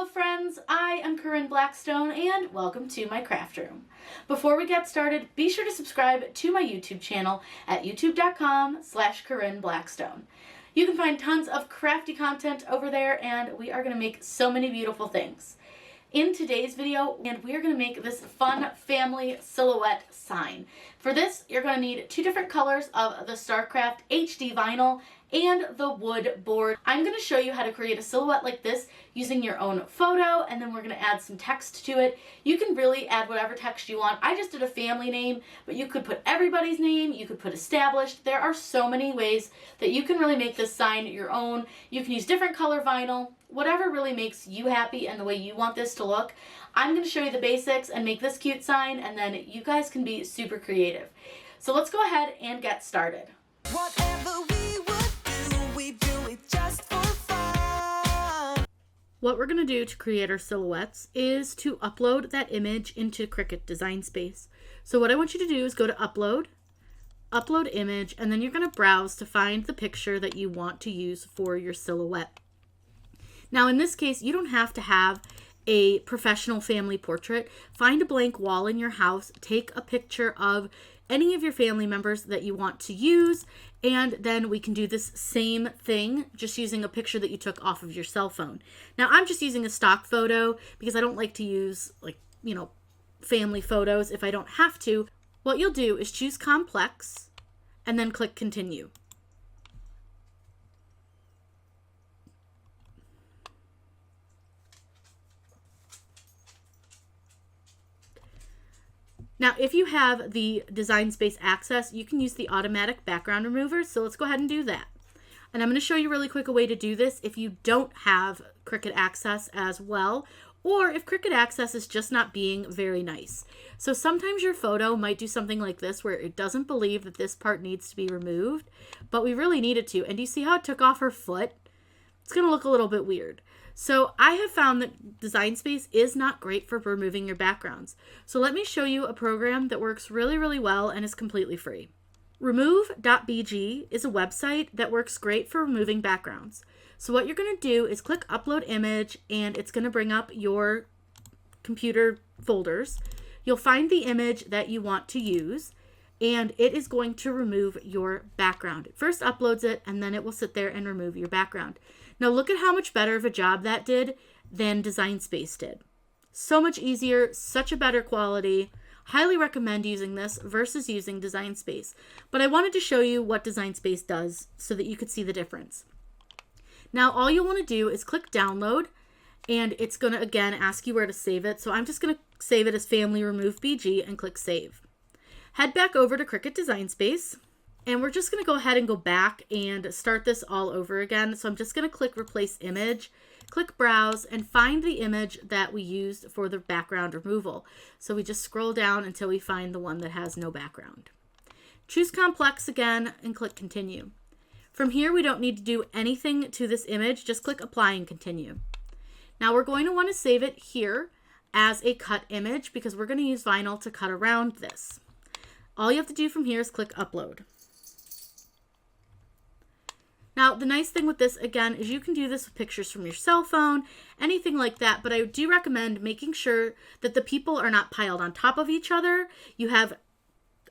Hello friends, I am Corinne Blackstone and welcome to my craft room. Before we get started, be sure to subscribe to my YouTube channel at youtube.com/Corinne Blackstone. You can find tons of crafty content over there and we are going to make so many beautiful things. In today's video, we are going to make this fun family silhouette sign. For this, you're going to need two different colors of the Starcraft HD vinyl and the wood board. I'm going to show you how to create a silhouette like this using your own photo, and then we're going to add some text to it. You can really add whatever text you want. I just did a family name, but you could put everybody's name, you could put established. There are so many ways that you can really make this sign your own. You can use different color vinyl, whatever really makes you happy and the way you want this to look. I'm going to show you the basics and make this cute sign, and then you guys can be super creative. So let's go ahead and get started. Whatever we would do, we do it just for fun. What we're going to do to create our silhouettes is to upload that image into Cricut Design Space. So what I want you to do is go to Upload, Upload Image, and then you're going to browse to find the picture that you want to use for your silhouette. Now in this case, you don't have to have a professional family portrait. Find a blank wall in your house, take a picture of any of your family members that you want to use, and then we can do this same thing just using a picture that you took off of your cell phone. Now I'm just using a stock photo because I don't like to use family photos if I don't have to. What you'll do is choose complex and then click continue. Now, if you have the Design Space access, you can use the automatic background remover. So let's go ahead and do that. And I'm going to show you really quick a way to do this if you don't have Cricut access as well, or if Cricut access is just not being very nice. So sometimes your photo might do something like this where it doesn't believe that this part needs to be removed, but we really need it to. And do you see how it took off her foot? It's going to look a little bit weird. So I have found that Design Space is not great for removing your backgrounds. So let me show you a program that works really, really well and is completely free. Remove.bg is a website that works great for removing backgrounds. So what you're going to do is click Upload Image, and it's going to bring up your computer folders. You'll find the image that you want to use, and it is going to remove your background. It first uploads it, and then it will sit there and remove your background. Now look at how much better of a job that did than Design Space did. So much easier, such a better quality. Highly recommend using this versus using Design Space. But I wanted to show you what Design Space does so that you could see the difference. Now all you'll want to do is click download, and it's going to again ask you where to save it. So I'm just going to save it as Family remove.bg and click save. Head back over to Cricut Design Space. And we're just going to go ahead and go back and start this all over again. So I'm just going to click Replace Image, click Browse, and find the image that we used for the background removal. So we just scroll down until we find the one that has no background. Choose Complex again and click Continue. From here, we don't need to do anything to this image. Just click Apply and Continue. Now we're going to want to save it here as a cut image because we're going to use vinyl to cut around this. All you have to do from here is click Upload. Now, the nice thing with this, again, is you can do this with pictures from your cell phone, anything like that, but I do recommend making sure that the people are not piled on top of each other. You have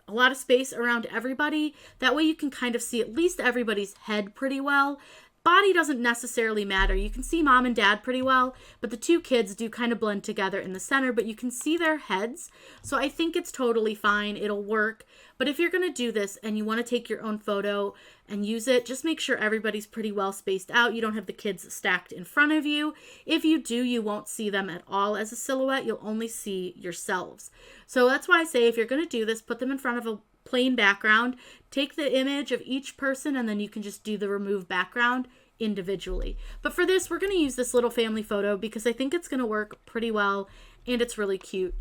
a lot of space around everybody. That way you can kind of see at least everybody's head pretty well. Body doesn't necessarily matter. You can see mom and dad pretty well, but the two kids do kind of blend together in the center, but you can see their heads. So I think it's totally fine. It'll work. But if you're going to do this and you want to take your own photo and use it, just make sure everybody's pretty well spaced out. You don't have the kids stacked in front of you. If you do, you won't see them at all as a silhouette. You'll only see yourselves. So that's why I say if you're going to do this, put them in front of a plain background, take the image of each person, and then you can just do the remove background individually. But for this, we're going to use this little family photo because I think it's going to work pretty well and it's really cute.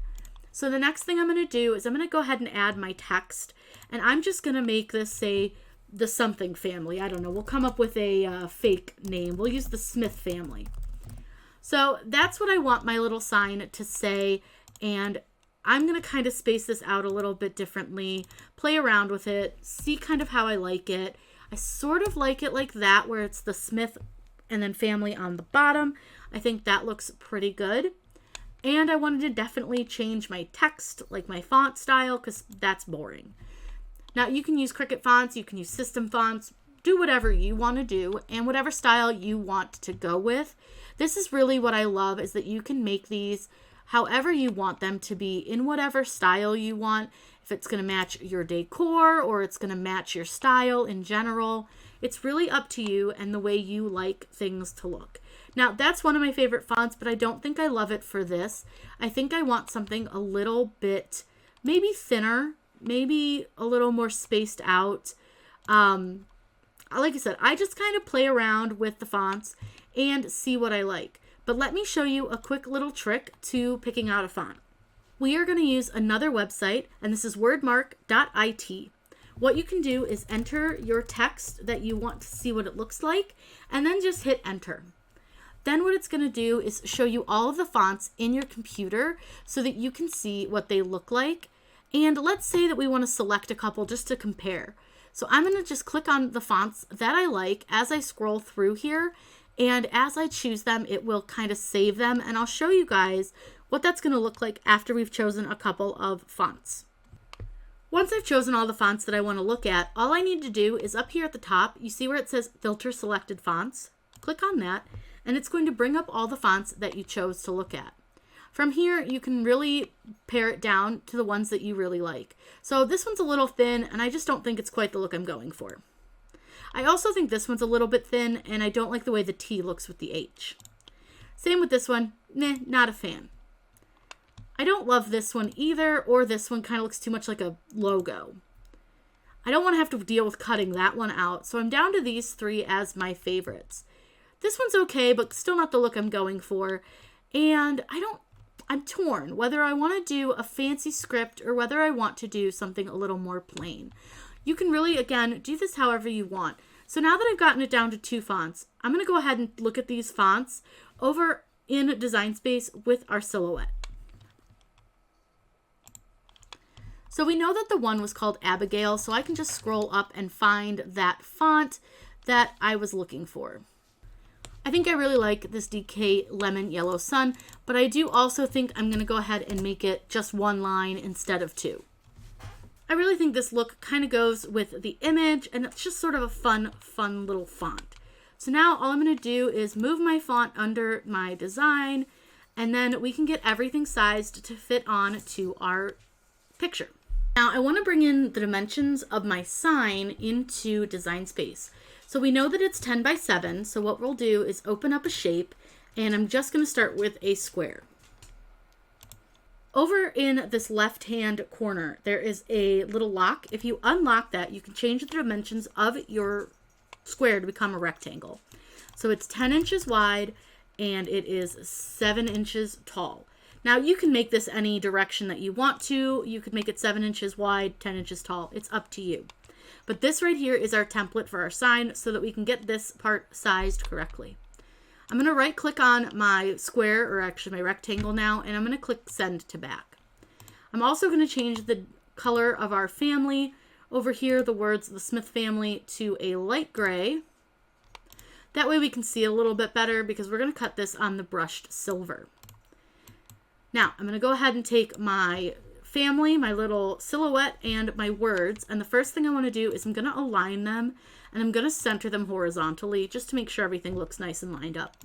So the next thing I'm going to do is I'm going to go ahead and add my text, and I'm just going to make this say the something family. I don't know. We'll come up with a fake name. We'll use the Smith family. So that's what I want my little sign to say, and I'm going to kind of space this out a little bit differently, play around with it, see kind of how I like it. I sort of like it like that, where it's the Smith and then family on the bottom. I think that looks pretty good. And I wanted to definitely change my text, like my font style, because that's boring. Now you can use Cricut fonts, you can use system fonts, do whatever you want to do and whatever style you want to go with. This is really what I love, is that you can make these however you want them to be, in whatever style you want. If it's going to match your decor or it's going to match your style in general, it's really up to you and the way you like things to look. Now, that's one of my favorite fonts, but I don't think I love it for this. I think I want something a little bit, maybe thinner, maybe a little more spaced out. Like I said, I just kind of play around with the fonts and see what I like. But let me show you a quick little trick to picking out a font. We are going to use another website, and this is wordmark.it. What you can do is enter your text that you want to see what it looks like, and then just hit enter. Then what it's going to do is show you all of the fonts in your computer so that you can see what they look like. And let's say that we want to select a couple just to compare. So I'm going to just click on the fonts that I like as I scroll through here. And as I choose them, it will kind of save them. And I'll show you guys what that's going to look like after we've chosen a couple of fonts. Once I've chosen all the fonts that I want to look at, all I need to do is up here at the top, you see where it says filter selected fonts? Click on that, and it's going to bring up all the fonts that you chose to look at. From here, you can really pare it down to the ones that you really like. So this one's a little thin, and I just don't think it's quite the look I'm going for. I also think this one's a little bit thin, and I don't like the way the T looks with the H. Same with this one. Not a fan. I don't love this one either, or this one kind of looks too much like a logo. I don't want to have to deal with cutting that one out, so I'm down to these three as my favorites. This one's okay, but still not the look I'm going for. And I'm torn whether I want to do a fancy script or whether I want to do something a little more plain. You can really, again, do this however you want. So now that I've gotten it down to 2 fonts, I'm going to go ahead and look at these fonts over in Design Space with our silhouette. So we know that the one was called Abigail, so I can just scroll up and find that font that I was looking for. I think I really like this DK Lemon Yellow Sun, but I do also think I'm going to go ahead and make it just 1 line instead of 2. I really think this look kind of goes with the image, and it's just sort of a fun little font. So now all I'm going to do is move my font under my design, and then we can get everything sized to fit on to our picture. Now I want to bring in the dimensions of my sign into Design Space. So we know that it's 10 by 7. So what we'll do is open up a shape, and I'm just going to start with a square. Over in this left-hand corner, there is a little lock. If you unlock that, you can change the dimensions of your square to become a rectangle. So it's 10 inches wide, and it is 7 inches tall. Now you can make this any direction that you want to. You could make it 7 inches wide, 10 inches tall. It's up to you. But this right here is our template for our sign so that we can get this part sized correctly. I'm going to right click on my square, or actually my rectangle now, and I'm going to click send to back. I'm also going to change the color of our family over here, the words the Smith family, to a light gray. That way we can see a little bit better because we're going to cut this on the brushed silver. Now I'm going to go ahead and take my family, my little silhouette, and my words, and the first thing I want to do is I'm going to align them, and I'm going to center them horizontally just to make sure everything looks nice and lined up.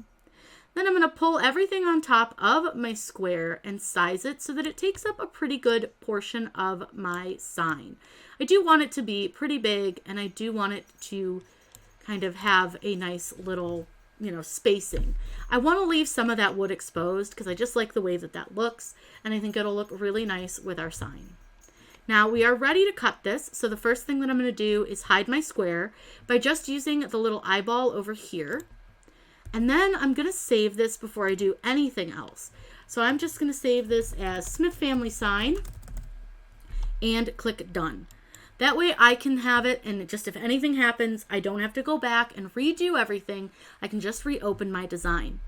Then I'm going to pull everything on top of my square and size it so that it takes up a pretty good portion of my sign. I do want it to be pretty big, and I do want it to kind of have a nice little, spacing. I want to leave some of that wood exposed because I just like the way that that looks, and I think it'll look really nice with our sign. Now we are ready to cut this, so the first thing that I'm going to do is hide my square by just using the little eyeball over here. And then I'm going to save this before I do anything else. So I'm just going to save this as Smith Family Sign and click Done. That way I can have it, and just if anything happens, I don't have to go back and redo everything. I can just reopen my design.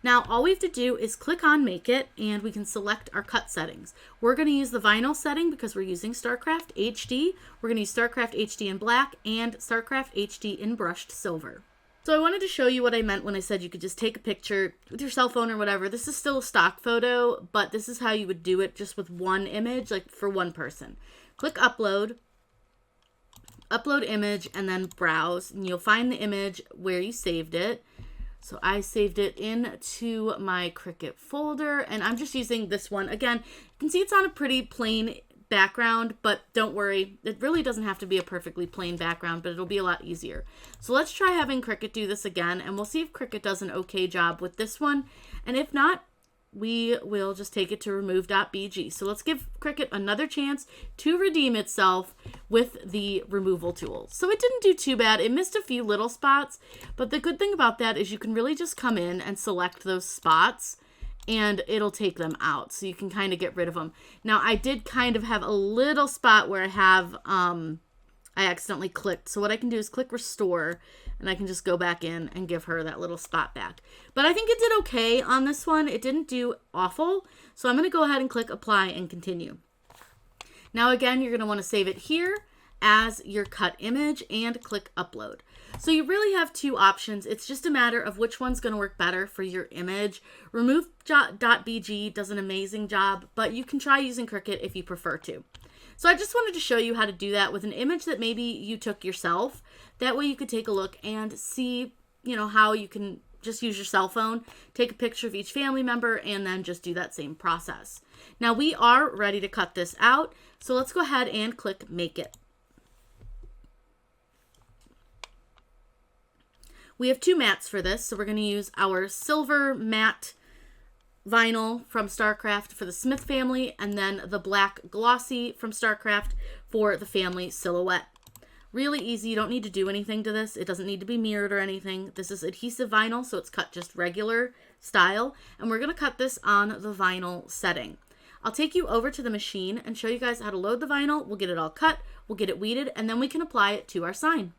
Now all we have to do is click on Make It, and we can select our cut settings. We're going to use the vinyl setting because we're using Starcraft HD. We're going to use Starcraft HD in black and Starcraft HD in brushed silver. So I wanted to show you what I meant when I said you could just take a picture with your cell phone or whatever. This is still a stock photo, but this is how you would do it just with one image, like for one person. Click upload, upload image, and then browse, and you'll find the image where you saved it. So I saved it into my Cricut folder, and I'm just using this one. Again, you can see it's on a pretty plain background, but don't worry, it really doesn't have to be a perfectly plain background, but it'll be a lot easier. So let's try having Cricut do this again, and we'll see if Cricut does an okay job with this one, and if not, we will just take it to remove.bg. So let's give Cricut another chance to redeem itself with the removal tool. So it didn't do too bad. It missed a few little spots, but the good thing about that is you can really just come in and select those spots and it'll take them out. So you can kind of get rid of them. Now I did kind of have a little spot where I have, I accidentally clicked. So what I can do is click restore and I can just go back in and give her that little spot back. But I think it did okay on this one. It didn't do awful. So I'm going to go ahead and click apply and continue. Now again, you're going to want to save it here as your cut image and click upload. So you really have two options. It's just a matter of which one's going to work better for your image. Remove.bg does an amazing job, but you can try using Cricut if you prefer to. So I just wanted to show you how to do that with an image that maybe you took yourself. That way you could take a look and see, how you can just use your cell phone, take a picture of each family member, and then just do that same process. Now we are ready to cut this out. So let's go ahead and click make it. We have two mats for this, so we're going to use our silver matte vinyl from Starcraft for the Smith family, and then the black glossy from Starcraft for the family silhouette. Really easy. You don't need to do anything to this. It doesn't need to be mirrored or anything. This is adhesive vinyl, so it's cut just regular style, and we're going to cut this on the vinyl setting. I'll take you over to the machine and show you guys how to load the vinyl. We'll get it all cut, we'll get it weeded, and then we can apply it to our sign.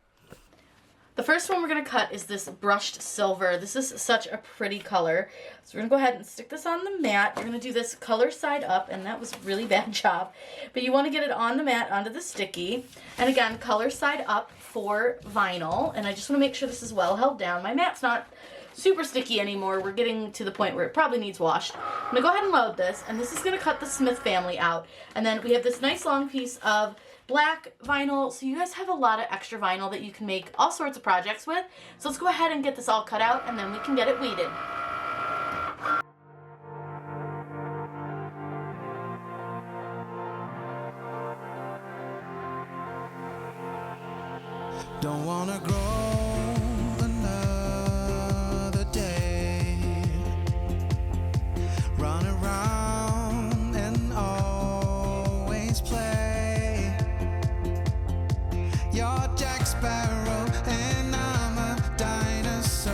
The first one we're going to cut is this brushed silver. This is such a pretty color. So we're going to go ahead and stick this on the mat. You're going to do this color side up, and that was a really bad job. But you want to get it on the mat, onto the sticky. And again, color side up for vinyl. And I just want to make sure this is well held down. My mat's not super sticky anymore. We're getting to the point where it probably needs washed. I'm going to go ahead and load this, and this is going to cut the Smith family out. And then we have this nice long piece of black vinyl, so you guys have a lot of extra vinyl that you can make all sorts of projects with. So let's go ahead and get this all cut out, and then we can get it weeded. Don't wanna grow another day, run around and always play. You're Jack Sparrow and I'm a dinosaur.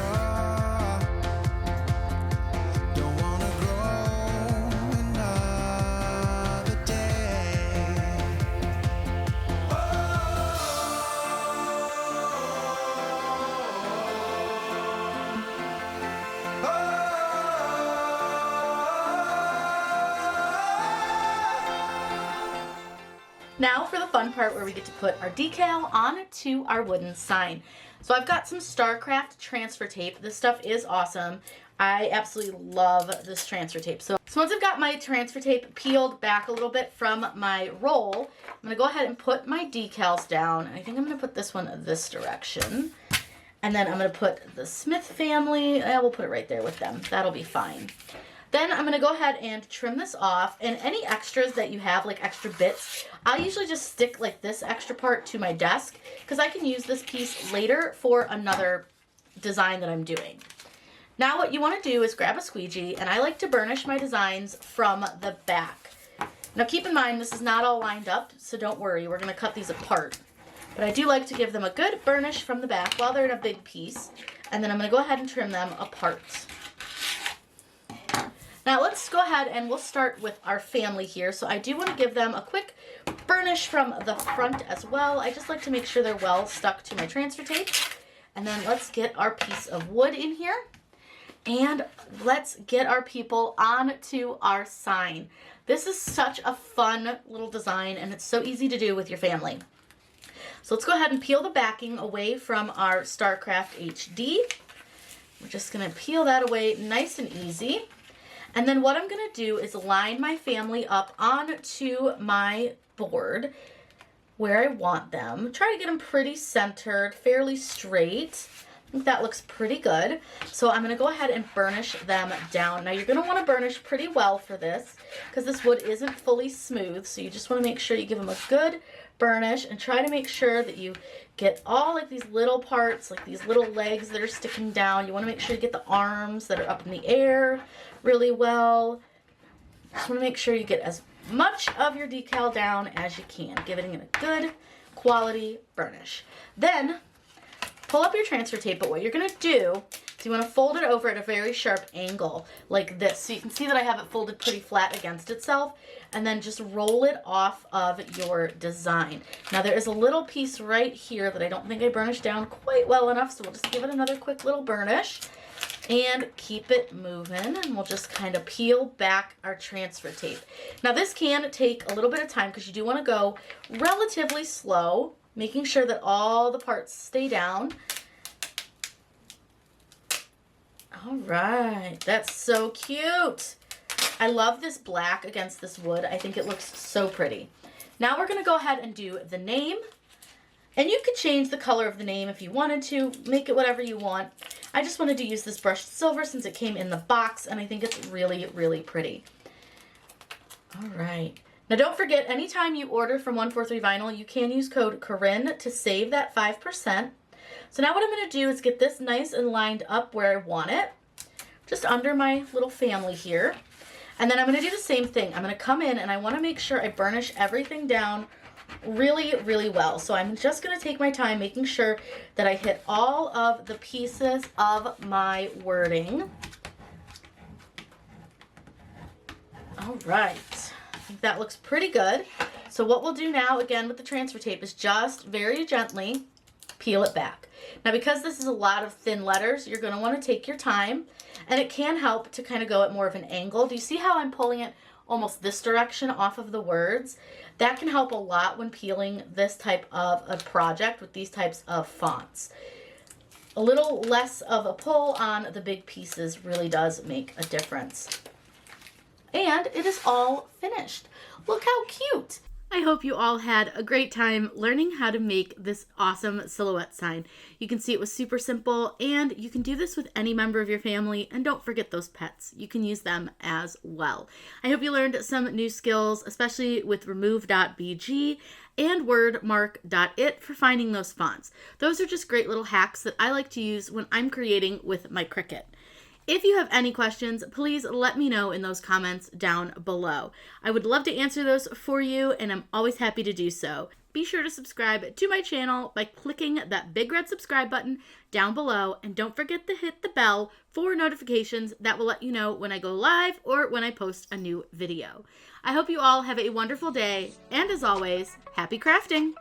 Don't wanna grow another day. Now for the fun part where we get to put our decal onto our wooden sign. So I've got some Starcraft transfer tape. This stuff is awesome. I absolutely love this transfer tape. So once I've got my transfer tape peeled back a little bit from my roll, I'm going to go ahead and put my decals down. I think I'm going to put this one this direction. And then I'm going to put the Smith family. We'll put it right there with them. That'll be fine. Then I'm going to go ahead and trim this off, and any extras that you have, like extra bits, I'll usually just stick like this extra part to my desk because I can use this piece later for another design that I'm doing. Now what you want to do is grab a squeegee, and I like to burnish my designs from the back. Now keep in mind this is not all lined up, so don't worry, we're going to cut these apart. But I do like to give them a good burnish from the back while they're in a big piece, and then I'm going to go ahead and trim them apart. Now let's go ahead and we'll start with our family here. So I do want to give them a quick burnish from the front as well. I just like to make sure they're well stuck to my transfer tape. And then let's get our piece of wood in here. And let's get our people onto our sign. This is such a fun little design, and it's so easy to do with your family. So let's go ahead and peel the backing away from our Starcraft HD. We're just going to peel that away nice and easy. And then what I'm going to do is line my family up onto my board where I want them. Try to get them pretty centered, fairly straight. I think that looks pretty good. So I'm going to go ahead and burnish them down. Now you're going to want to burnish pretty well for this because this wood isn't fully smooth. So you just want to make sure you give them a good burnish and try to make sure that you get all like these little parts, like these little legs that are sticking down. You want to make sure you get the arms that are up in the air really well. Just want to make sure you get as much of your decal down as you can, giving it a good quality burnish. Then pull up your transfer tape, but what you're going to do is you want to fold it over at a very sharp angle like this. So you can see that I have it folded pretty flat against itself, and then just roll it off of your design. Now there is a little piece right here that I don't think I burnished down quite well enough, so we'll just give it another quick little burnish and keep it moving, and we'll just kind of peel back our transfer tape. Now this can take a little bit of time because you do want to go relatively slow, making sure that all the parts stay down. All right, that's so cute. I love this black against this wood. I think it looks so pretty. Now we're gonna go ahead and do the name. And you could change the color of the name if you wanted to, make it whatever you want. I just wanted to use this brushed silver since it came in the box, and I think it's really, really pretty. All right. Now don't forget, anytime you order from 143 Vinyl, you can use code Corinne to save that 5%. So now what I'm going to do is get this nice and lined up where I want it, just under my little family here. And then I'm going to do the same thing. I'm going to come in and I want to make sure I burnish everything down really, really well. So I'm just going to take my time making sure that I hit all of the pieces of my wording. All right. I think that looks pretty good. So what we'll do now, again, with the transfer tape is just very gently peel it back. Now, because this is a lot of thin letters, you're going to want to take your time, and it can help to kind of go at more of an angle. Do you see how I'm pulling it almost this direction off of the words? That can help a lot when peeling this type of a project with these types of fonts. A little less of a pull on the big pieces really does make a difference. And it is all finished. Look how cute. I hope you all had a great time learning how to make this awesome silhouette sign. You can see it was super simple, and you can do this with any member of your family, and don't forget those pets. You can use them as well. I hope you learned some new skills, especially with remove.bg and wordmark.it for finding those fonts. Those are just great little hacks that I like to use when I'm creating with my Cricut. If you have any questions, please let me know in those comments down below. I would love to answer those for you, and I'm always happy to do so. Be sure to subscribe to my channel by clicking that big red subscribe button down below, and don't forget to hit the bell for notifications that will let you know when I go live or when I post a new video. I hope you all have a wonderful day, and as always, happy crafting!